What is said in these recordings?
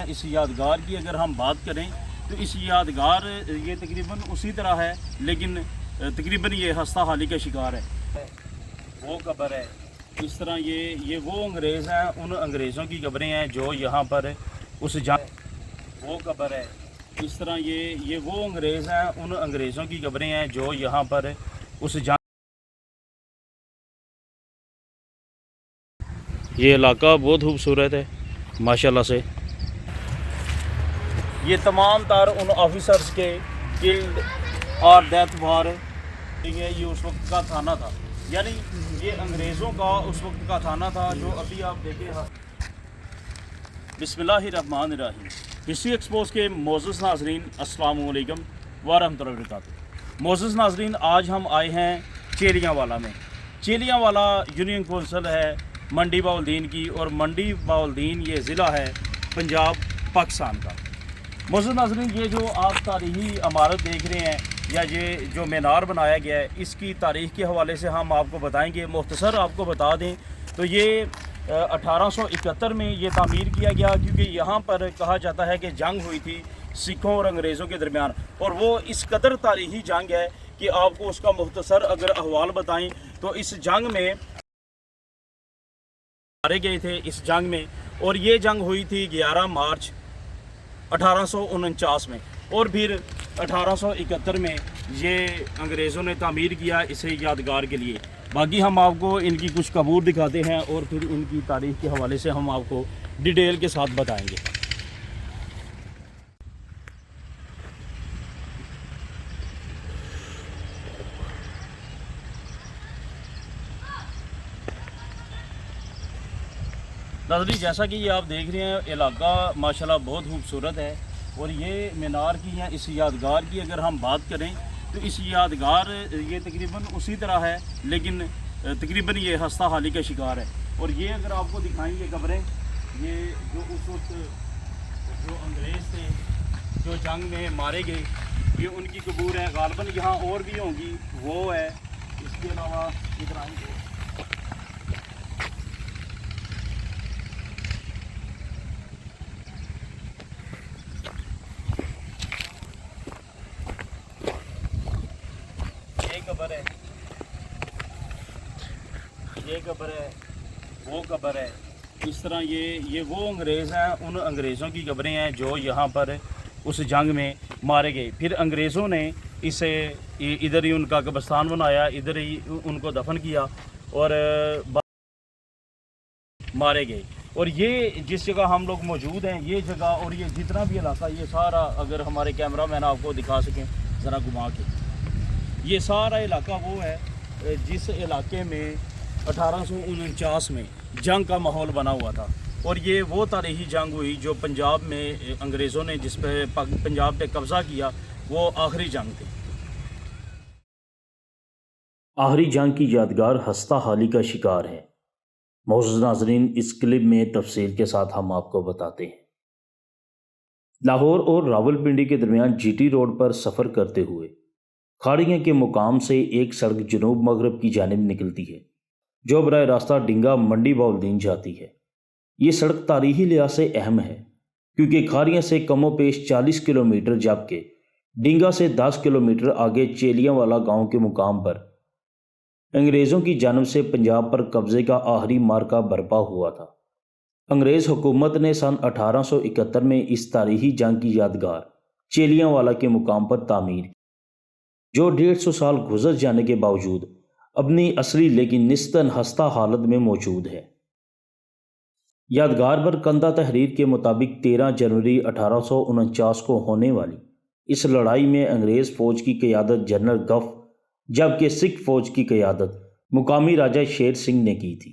اس یادگار کی اگر ہم بات کریں تو اس یادگار یہ تقریباً اسی طرح ہے، لیکن تقریباً یہ ہستہ حالی کا شکار ہے۔ وہ قبر ہے اس طرح، یہ وہ انگریز ہیں، ان انگریزوں کی قبریں ہیں جو یہاں پر اس جنگ، وہ قبر ہے اس طرح، یہ وہ انگریز ہیں، ان انگریزوں کی قبریں ہیں جو یہاں پر اس جنگ۔ یہ علاقہ بہت خوبصورت ہے ماشاءاللہ سے۔ یہ تمام تر ان آفیسرز کے کلڈ اور ڈیتھ وار، یہ اس وقت کا تھانہ تھا، یعنی یہ انگریزوں کا اس وقت کا تھانہ تھا جو ابھی آپ دیکھیں۔ بسم اللہ الرحمن الرحیم۔ ہسٹری ایکسپوز کے معزز ناظرین السلام علیکم ورحمۃ اللہ وبرکاتہ۔ معزز ناظرین، آج ہم آئے ہیں چیلیاں والا میں۔ چیلیاں والا یونین کونسل ہے منڈی باولدین کی، اور منڈی باولدین یہ ضلع ہے پنجاب پاکستان کا۔ معزز ناظرین، یہ جو آپ تاریخی عمارت دیکھ رہے ہیں یا یہ جو مینار بنایا گیا ہے، اس کی تاریخ کے حوالے سے ہم آپ کو بتائیں گے۔ مختصر آپ کو بتا دیں تو یہ 1871 میں یہ تعمیر کیا گیا، کیونکہ یہاں پر کہا جاتا ہے کہ جنگ ہوئی تھی سکھوں اور انگریزوں کے درمیان، اور وہ اس قدر تاریخی جنگ ہے کہ آپ کو اس کا مختصر اگر احوال بتائیں تو اس جنگ میں مارے گئے تھے اس جنگ میں، اور یہ جنگ ہوئی تھی 11 مارچ 1849 میں، اور پھر 1871 میں یہ انگریزوں نے تعمیر کیا اسے یادگار کے لیے۔ باقی ہم آپ کو ان کی کچھ قبور دکھاتے ہیں اور پھر ان کی تاریخ کے حوالے سے ہم آپ کو ڈیٹیل کے ساتھ بتائیں گے۔ ناظرین، جیسا کہ یہ آپ دیکھ رہے ہیں علاقہ ماشاءاللہ بہت خوبصورت ہے، اور یہ مینار کی یا اس یادگار کی اگر ہم بات کریں تو اس یادگار یہ تقریباً اسی طرح ہے، لیکن تقریباً یہ ہستہ حالی کا شکار ہے۔ اور یہ اگر آپ کو دکھائیں گے قبریں، یہ جو اس وقت جو انگریز تھے جو جنگ میں مارے گئے، یہ ان کی قبور ہے۔ غالباً یہاں اور بھی ہوں گی، وہ ہے، اس کے علاوہ ادھر آئیں گے۔ قبر ہے، یہ قبر ہے، وہ قبر ہے اس طرح، یہ وہ انگریز ہیں، ان انگریزوں کی قبریں ہیں جو یہاں پر اس جنگ میں مارے گئے۔ پھر انگریزوں نے اسے ادھر ہی ان کا قبرستان بنایا، ادھر ہی ان کو دفن کیا اور مارے گئے۔ اور یہ جس جگہ ہم لوگ موجود ہیں، یہ جگہ اور یہ جتنا بھی علاقہ، یہ سارا اگر ہمارے کیمرہ مین آپ کو دکھا سکیں ذرا گھما کے، یہ سارا علاقہ وہ ہے جس علاقے میں 1849 میں جنگ کا ماحول بنا ہوا تھا، اور یہ وہ تاریخی جنگ ہوئی جو پنجاب میں انگریزوں نے جس پہ پنجاب پہ قبضہ کیا، وہ آخری جنگ تھی۔ آخری جنگ کی یادگار ہستہ حالی کا شکار ہے۔ معزز ناظرین، اس کلپ میں تفصیل کے ساتھ ہم آپ کو بتاتے ہیں۔ لاہور اور راولپنڈی کے درمیان جی ٹی روڈ پر سفر کرتے ہوئے کھاڑیاں کے مقام سے ایک سڑک جنوب مغرب کی جانب نکلتی ہے جو براہ راستہ ڈنگا منڈی باولدین جاتی ہے۔ یہ سڑک تاریخی لحاظ سے اہم ہے کیونکہ کھاڑیاں سے کم و بیش 40 کلومیٹر، جبکہ ڈنگا سے 10 کلومیٹر آگے چیلیاں والا گاؤں کے مقام پر انگریزوں کی جانب سے پنجاب پر قبضے کا آخری معرکہ برپا ہوا تھا۔ انگریز حکومت نے سن 1871 میں اس تاریخی جنگ کی یادگار چیلیاں والا کے مقام پر تعمیر کی، جو 150 سال گزر جانے کے باوجود اپنی اصلی لیکن نسبتاً خستہ حالت میں موجود ہے۔ یادگار پر کندہ تحریر کے مطابق 13 جنوری 1849 کو ہونے والی اس لڑائی میں انگریز فوج کی قیادت جنرل گف، جبکہ سکھ فوج کی قیادت مقامی راجہ شیر سنگھ نے کی تھی۔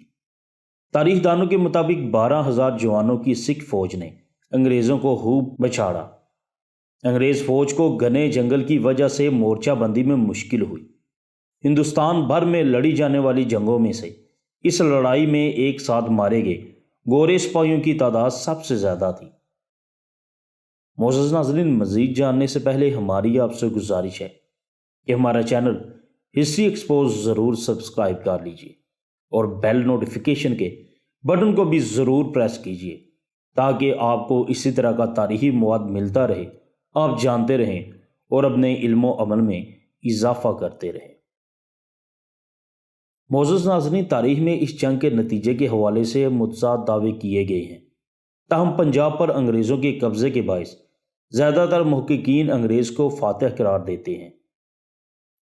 تاریخ دانوں کے مطابق 12,000 جوانوں کی سکھ فوج نے انگریزوں کو خوب بچھاڑا۔ انگریز فوج کو گھنے جنگل کی وجہ سے مورچہ بندی میں مشکل ہوئی۔ ہندوستان بھر میں لڑی جانے والی جنگوں میں سے اس لڑائی میں ایک ساتھ مارے گئے گورے سپاہیوں کی تعداد سب سے زیادہ تھی۔ معزز ناظرین، مزید جاننے سے پہلے ہماری آپ سے گزارش ہے کہ ہمارا چینل ہسٹری ایکسپوز ضرور سبسکرائب کر لیجیے۔ اور بیل نوٹیفیکیشن کے بٹن کو بھی ضرور پریس کیجیے تاکہ آپ کو اسی طرح کا تاریخی مواد ملتا رہے، آپ جانتے رہیں اور اپنے علم و عمل میں اضافہ کرتے رہیں۔ معزز ناظرین، تاریخ میں اس جنگ کے نتیجے کے حوالے سے متضاد دعوے کیے گئے ہیں، تاہم پنجاب پر انگریزوں کے قبضے کے باعث زیادہ تر محققین انگریز کو فاتح قرار دیتے ہیں،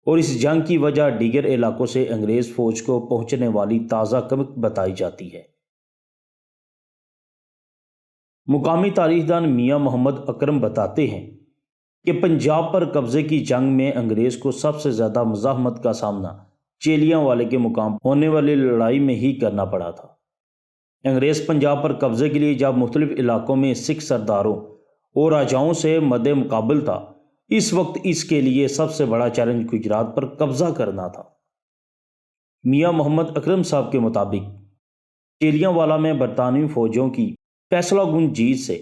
اور اس جنگ کی وجہ دیگر علاقوں سے انگریز فوج کو پہنچنے والی تازہ کمک بتائی جاتی ہے۔ مقامی تاریخ دان میاں محمد اکرم بتاتے ہیں کہ پنجاب پر قبضے کی جنگ میں انگریز کو سب سے زیادہ مزاحمت کا سامنا چیلیاں والے کے مقام ہونے والی لڑائی میں ہی کرنا پڑا تھا۔ انگریز پنجاب پر قبضے کے لیے جب مختلف علاقوں میں سکھ سرداروں اور راجاؤں سے مد مقابل تھا، اس وقت اس کے لیے سب سے بڑا چیلنج گجرات پر قبضہ کرنا تھا۔ میاں محمد اکرم صاحب کے مطابق چیلیاں والا میں برطانوی فوجوں کی فیصلہ کن جیت سے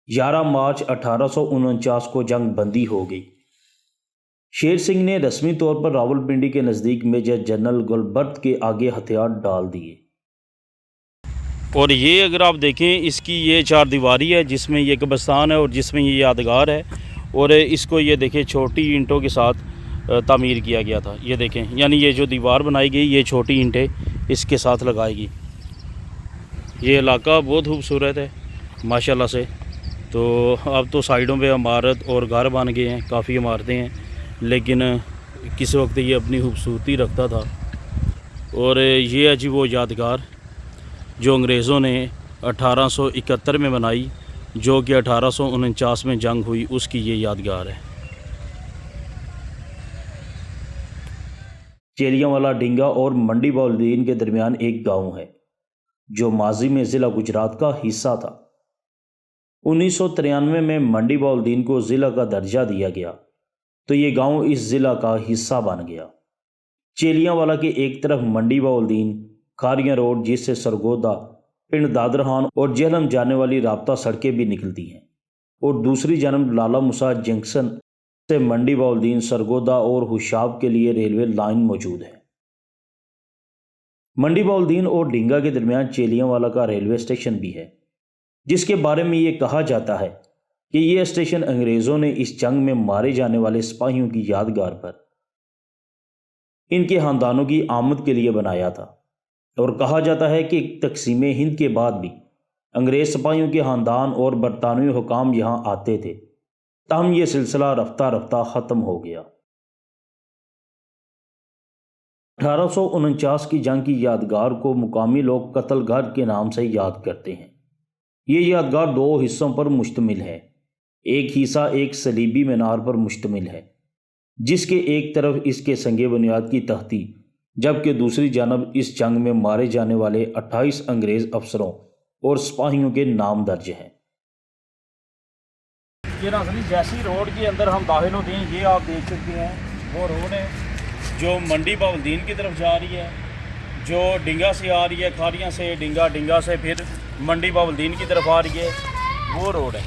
11 مارچ 1849 کو جنگ بندی ہو گئی۔ شیر سنگھ نے رسمی طور پر راولپنڈی کے نزدیک میجر جنرل گلبرت کے آگے ہتھیار ڈال دیے۔ اور یہ اگر آپ دیکھیں اس کی یہ چار دیواری ہے جس میں یہ قبرستان ہے اور جس میں یہ یادگار ہے، اور اس کو یہ دیکھیں چھوٹی اینٹوں کے ساتھ تعمیر کیا گیا تھا۔ یہ دیکھیں، یعنی یہ جو دیوار بنائی گئی یہ چھوٹی اینٹیں اس کے ساتھ لگائی گئی۔ یہ علاقہ بہت خوبصورت ہے ماشاءاللہ سے۔ تو اب تو سائیڈوں پہ عمارت اور گھر بن گئے ہیں، کافی عمارتیں ہیں، لیکن کس وقت یہ اپنی خوبصورتی رکھتا تھا۔ اور یہ ہے جی وہ یادگار جو انگریزوں نے 1871 میں بنائی، جو کہ 1849 میں جنگ ہوئی، اس کی یہ یادگار ہے۔ چیلیاں والا ڈنگا اور منڈی باؤلدین کے درمیان ایک گاؤں ہے جو ماضی میں ضلع گجرات کا حصہ تھا۔ 1993 میں منڈی باؤلدین کو ضلع کا درجہ دیا گیا تو یہ گاؤں اس ضلع کا حصہ بن گیا۔ چیلیاں والا کے ایک طرف منڈی باؤلدین کھاریاں روڈ جس سے سرگودا، پنڈ دادرہان اور جہلم جانے والی رابطہ سڑکیں بھی نکلتی ہیں، اور دوسری جانب لالا مسا جنکشن سے منڈی باؤلدین، سرگودا اور ہوشاب کے لیے ریلوے لائن موجود ہے۔ منڈی باؤلدین اور ڈنگا کے درمیان چیلیاں والا کا ریلوے اسٹیشن بھی ہے، جس کے بارے میں یہ کہا جاتا ہے کہ یہ اسٹیشن انگریزوں نے اس جنگ میں مارے جانے والے سپاہیوں کی یادگار پر ان کے خاندانوں کی آمد کے لیے بنایا تھا، اور کہا جاتا ہے کہ تقسیم ہند کے بعد بھی انگریز سپاہیوں کے خاندان اور برطانوی حکام یہاں آتے تھے، تاہم یہ سلسلہ رفتہ رفتہ ختم ہو گیا۔ 1849 کی جنگ کی یادگار کو مقامی لوگ قتل گھر کے نام سے یاد کرتے ہیں۔ یہ یادگار 2 حصوں پر مشتمل ہے۔ ایک حصہ ایک صلیبی مینار پر مشتمل ہے جس کے ایک طرف اس کے سنگ بنیاد کی تختی، جبکہ دوسری جانب اس جنگ میں مارے جانے والے 28 انگریز افسروں اور سپاہیوں کے نام درج ہیں۔ یہ ناظرین جیسی روڈ کے اندر ہم داخل ہوتے ہیں، یہ آپ دیکھ سکتے ہیں وہ روڈ ہے جو منڈی باؤلدین کی طرف جا رہی ہے، جو ڈنگا سے آ رہی ہے، کھاریاں سے، ڈنگا سے پھر منڈی باؤلدین کی طرف آ رہی ہے، وہ روڈ ہے۔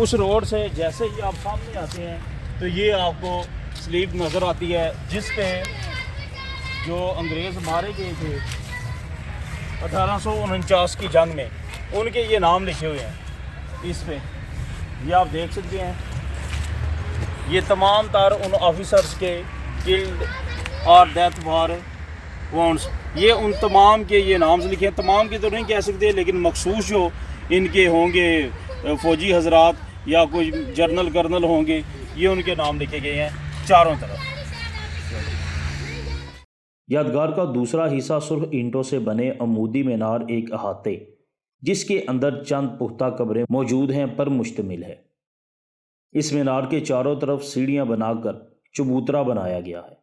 اس روڈ سے جیسے ہی آپ سامنے آتے ہیں تو یہ آپ کو سلیب نظر آتی ہے جس پہ جو انگریز مارے گئے تھے 1849 کی جنگ میں، ان کے یہ نام لکھے ہوئے ہیں اس پہ، یہ آپ دیکھ سکتے ہیں۔ یہ تمام تر ان آفیسرز کے کلڈ اور ڈیتھ وار وانس، یہ ان تمام کے یہ نامز لکھے ہیں۔ تمام کے تو نہیں کہہ سکتے، لیکن مخصوص جو ان کے ہوں گے فوجی حضرات یا کوئی جنرل کرنل ہوں گے، یہ ان کے نام لکھے گئے ہیں چاروں طرف۔ یادگار کا دوسرا حصہ سرخ اینٹوں سے بنے عمودی مینار ایک احاطے جس کے اندر چند پختہ قبریں موجود ہیں پر مشتمل ہے۔ اس مینار کے چاروں طرف سیڑھیاں بنا کر چبوترا بنایا گیا ہے۔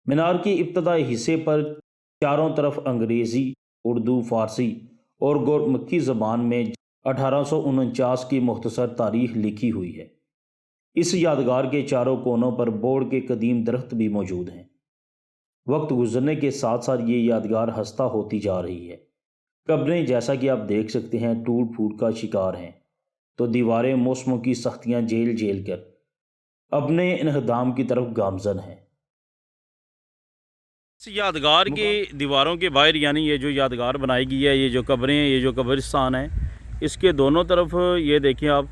مینار کی ابتدائی حصے پر چاروں طرف انگریزی، اردو، فارسی اور گورمکھی زبان میں 1849 کی مختصر تاریخ لکھی ہوئی ہے۔ اس یادگار کے چاروں کونوں پر بوڑ کے قدیم درخت بھی موجود ہیں۔ وقت گزرنے کے ساتھ ساتھ یہ یادگار خستہ ہوتی جا رہی ہے۔ قبریں جیسا کہ آپ دیکھ سکتے ہیں ٹوٹ پھوٹ کا شکار ہیں، تو دیواریں موسموں کی سختیاں جھیل کر اپنے انہدام کی طرف گامزن ہیں۔ اس یادگار کی دیواروں کے باہر یعنی یہ جو یادگار بنائی گئی ہے، یہ جو قبریں ہیں، یہ جو قبرستان ہے، اس کے دونوں طرف یہ دیکھیں آپ،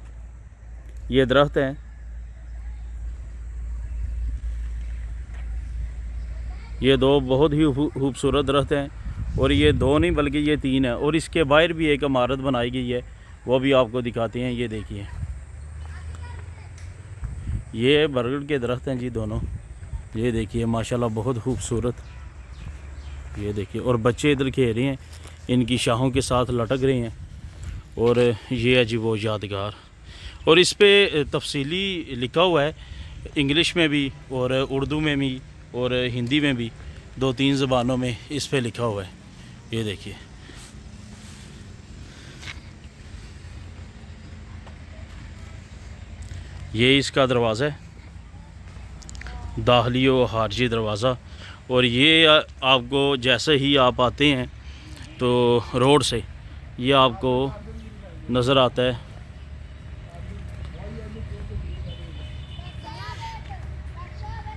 یہ درخت ہیں، یہ دو بہت ہی خوبصورت درخت ہیں، اور یہ دو نہیں بلکہ یہ تین ہیں، اور اس کے باہر بھی ایک عمارت بنائی گئی ہے، وہ بھی آپ کو دکھاتے ہیں۔ یہ دیکھیے، یہ برگد کے درخت ہیں جی دونوں، یہ دیکھیے ماشاءاللہ بہت خوبصورت، یہ دیکھیے، اور بچے ادھر کھیل رہے ہیں، ان کی شاخوں کے ساتھ لٹک رہے ہیں، اور یہ ہے جی وہ یادگار، اور اس پہ تفصیلی لکھا ہوا ہے، انگلش میں بھی اور اردو میں بھی اور ہندی میں بھی، 2-3 زبانوں میں اس پہ لکھا ہوا ہے، یہ دیکھیے۔ یہ اس کا دروازہ ہے، داخلی و خارجی دروازہ، اور یہ آپ کو جیسے ہی آپ آتے ہیں تو روڈ سے یہ آپ کو نظر آتا ہے۔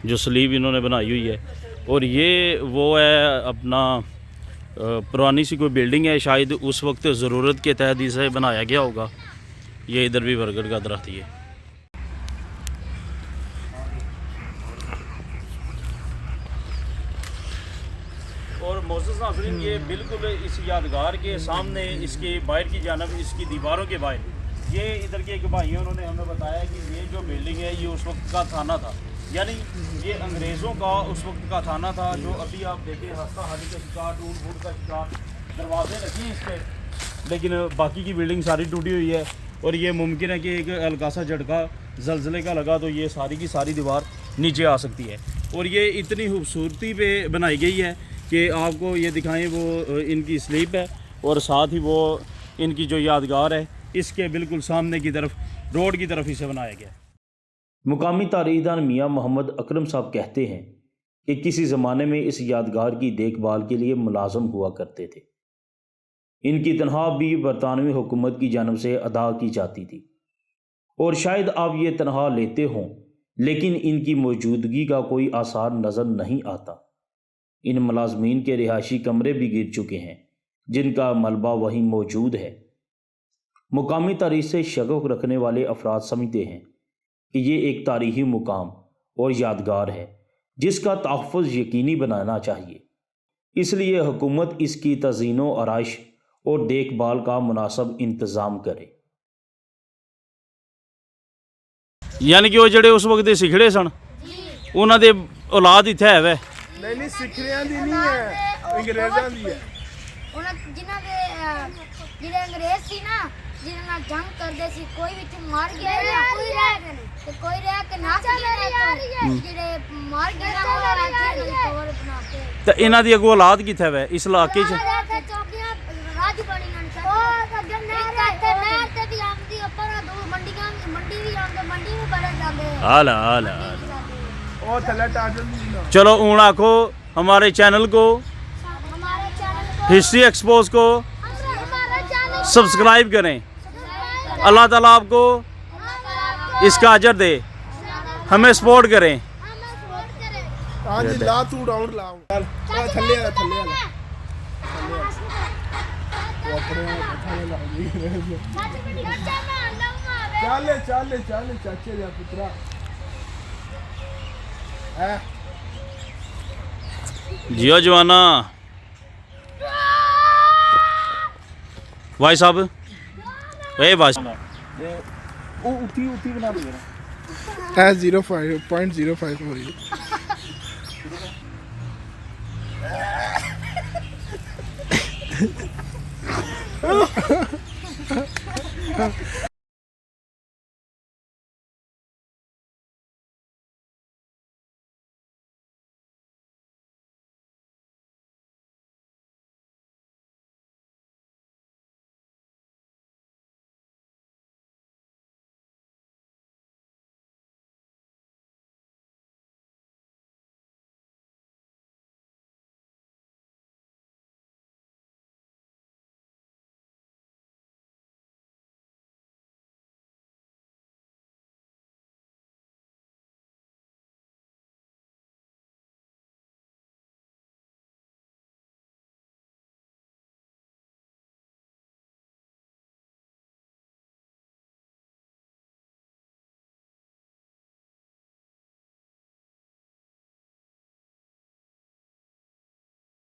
جو سلیب انہوں نے بنائی ہوئی ہے، اور یہ وہ ہے اپنا پرانی سی کوئی بلڈنگ ہے، شاید اس وقت ضرورت کے تحت اسے بنایا گیا ہوگا۔ یہ ادھر بھی برگد کا درخت ہے۔ اور معزز ناظرین، یہ بالکل اس یادگار کے سامنے، اس کے باہر کی جانب، اس کی دیواروں کے باہر، یہ ادھر کے ایک بھائی انہوں نے ہمیں بتایا کہ یہ جو بلڈنگ ہے یہ اس وقت کا تھانہ تھا، یعنی یہ انگریزوں کا اس وقت کا تھانہ تھا، جو ابھی آپ دیکھیں ہستہ حالی کا شکار، ٹوٹ پھوٹ کا شکار، دروازے لگے ہیں اس پہ، لیکن باقی کی بلڈنگ ساری ٹوٹی ہوئی ہے، اور یہ ممکن ہے کہ ایک ہلکا سا جھٹکا زلزلے کا لگا تو یہ ساری کی ساری دیوار نیچے آ سکتی ہے، اور یہ اتنی خوبصورتی پہ بنائی گئی ہے کہ آپ کو یہ دکھائیں، وہ ان کی سلیپ ہے، اور ساتھ ہی وہ ان کی جو یادگار ہے، اس کے بالکل سامنے کی طرف روڈ کی طرف اسے بنایا گیا ہے۔ مقامی تاریخ دان میاں محمد اکرم صاحب کہتے ہیں کہ کسی زمانے میں اس یادگار کی دیکھ بھال کے لیے ملازم ہوا کرتے تھے۔ ان کی تنخواہ بھی برطانوی حکومت کی جانب سے ادا کی جاتی تھی، اور شاید آپ یہ تنخواہ لیتے ہوں، لیکن ان کی موجودگی کا کوئی آثار نظر نہیں آتا۔ ان ملازمین کے رہائشی کمرے بھی گر چکے ہیں، جن کا ملبہ وہیں موجود ہے۔ مقامی تاریخ سے شغف رکھنے والے افراد سمجھتے ہیں کہ یہ ایک تاریخی مقام اور یادگار ہے جس کا تحفظ یقینی بنانا چاہیے، اس لیے حکومت اس کی تزئین و آرائش اور دیکھ بھال کا مناسب انتظام کرے۔ یعنی کہ وہ جڑے اس وقت سکھڑے سن، انہوں دے اولاد اتنے ہے وے؟ نہیں سکھڑیاں دی نہیں ہے، انگریزاں دی ہے۔ جنہاں دے جڑے انگریز سی نا، جنہاں نال جنگ کردے سی، کوئی وچ مار گیا نا، کوئی رہ گئے تے کوئی رہ کے نہ جڑے مار گئے نا، وہ راجی کور بناتے تے انہاں دی اگوں اولاد کتھے وے اس علاقے چ؟ چوکیاں راج بڑی نن او نہر تے بھی آندی، اوپر دو منڈیاں، منڈی بھی آندے، منڈی بھی بڑے جاندے۔ آلا او تھلے ٹاٹل دی نا۔ چلو اون آکھو ہمارے چینل کو، ہمارے چینل کو، ہسٹری ایکسپوز کو ہمارا چینل سبسکرائب کریں۔ اللہ تعالیٰ آپ کو اس کا اجر دے، ہمیں سپورٹ کریں۔ ہاں جی، لا تو ڈاؤن لاؤ، تھلے والا تھلے والا چل چاچے جا پترا جیو جوانا بھائی صاحب، اے بھائی صاحب، اٹھی بنا دے ہے 0.05 ہو رہی